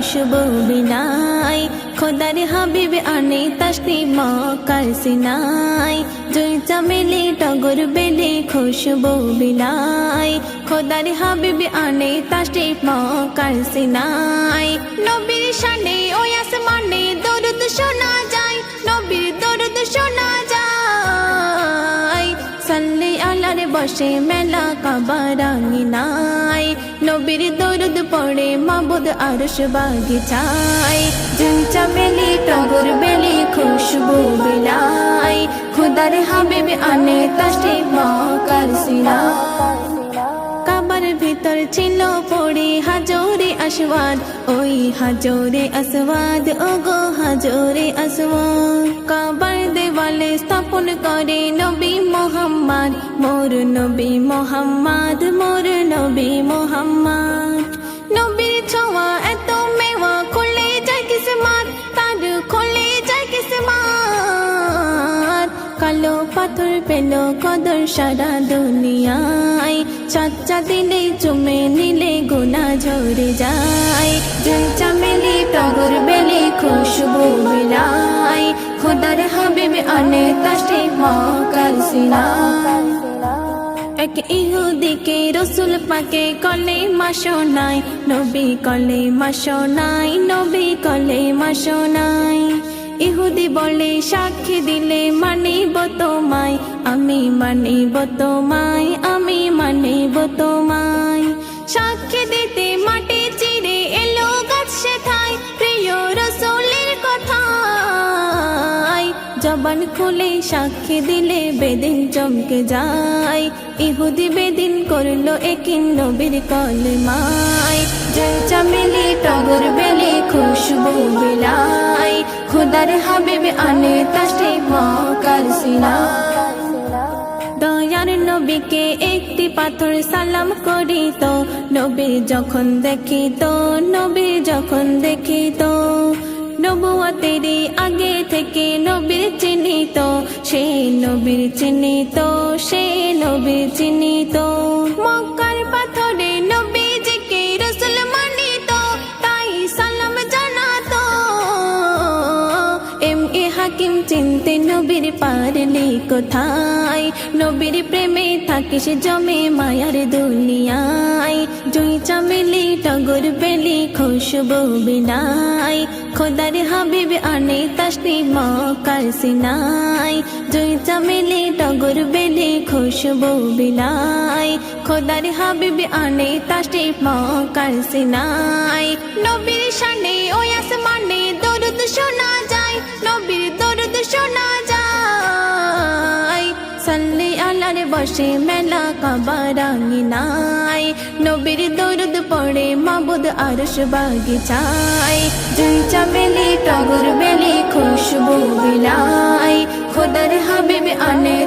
খুশবু বিলাই খোদার হাবিব আনে তাসনিম মক্কার সিনাই জুঁই চামেলি টগর বেলি খুশবু বিলাই খোদার হাবিব আনে তাসনিম মক্কার সিনাই নবীর শানে ওই আসমানে দরুদ শোনা যায় নবীর দরুদ শোনা যায় সাল্লি আলার বসে মেলা কাবা রাঙিনাই নবীর দরুদ পড়ে মাবুদ আরশ বাগিচায় জুঁই চামেলি টগর বেলি খুশবু বিলাই খোদার হাবিব আনে তাসনিম মক্কার সিনাই কাবার ভিতর ছিল পড়ে হাজরে আসওয়াদ ওই হাজরে আসওয়াদ ওগো হাজরে আসওয়াদ কাবার দেওয়ালে স্থাপন করে নবী মোহাম্মদ মোর নবী মোহাম্মদ মোর নবী মোহাম্মদ নবীর ছোঁয়া এত মেওয়া খুলে যায় কিসমত তার খুলে যায় কিসমত কালো পাথর পেল কদর সারা দুনিয়ায় চাচা দিলে চুমে নিলে গুনাহ ঝরে যায় জুঁই চামেলি টগর বেলি খুশবু বিলাই খোদার হাবিব আনে তাসনিম মক্কার সিনাই এক ইহুদিকে রসুল পাকে কলেমা শোনায় নবী কলেমা শোনায় নবী কলেমা শোনায় ইহুদি বলে সাক্ষী দিলে মানিব তোমায় আমি মানিব তোমায় আমি মানিব তোমায় সাক্ষী দিতে মাটি চিরে এলো গাছ সেথায় প্রিয় রসুলের কথায় জবান খুলে সাক্ষী দিলে বেদিন চমকে যায় ইহুদি বেদিন করলো একিন নবীর কলেমায় জুঁই চামেলি টগর বেলি খুশবু বিলাই খোদার হাবিব আনে তাসনিম মক্কার সিনাই দয়ার নবীকে একটি পাথর সালাম করিত নবী যখন দেখিত নবী যখন দেখিত নবুয়তের আগে থেকে নবীর চিহ্নিত সে নবীর চিহ্নিত সে নবীর চিহ্নিত মক্কার পাথরে নবীজিকে রাসূল মানিত তাই সালাম জানাতো এম.এ. হাকিম চিনতে নবীর পারলি কোথায় নবীর প্রেমে থাকিস জমে মায়ার দুনিয়ায় জুঁই চামেলি টগর বেলি খুশবু বিলাই খোদার হাবিব আনে তাসনিম মক্কার সিনাই জুঁই চামেলি টগর বেলি খুশবু বিলাই খোদার হাবিব আনে তাসনিম মক্কার সিনাই নবীর শানে ওই আসমানে দরুদ শোনা যায় নবীর দরুদ শোনা যায় সাল্লি আলার বসে মেলা কাবা রাঙিনাই নবীর দরুদ পড়ে মাবুদ আরশ বাগিচায় জুঁই চামেলি টগর বেলি খুশবু বিলাই খোদার হাবিব আনে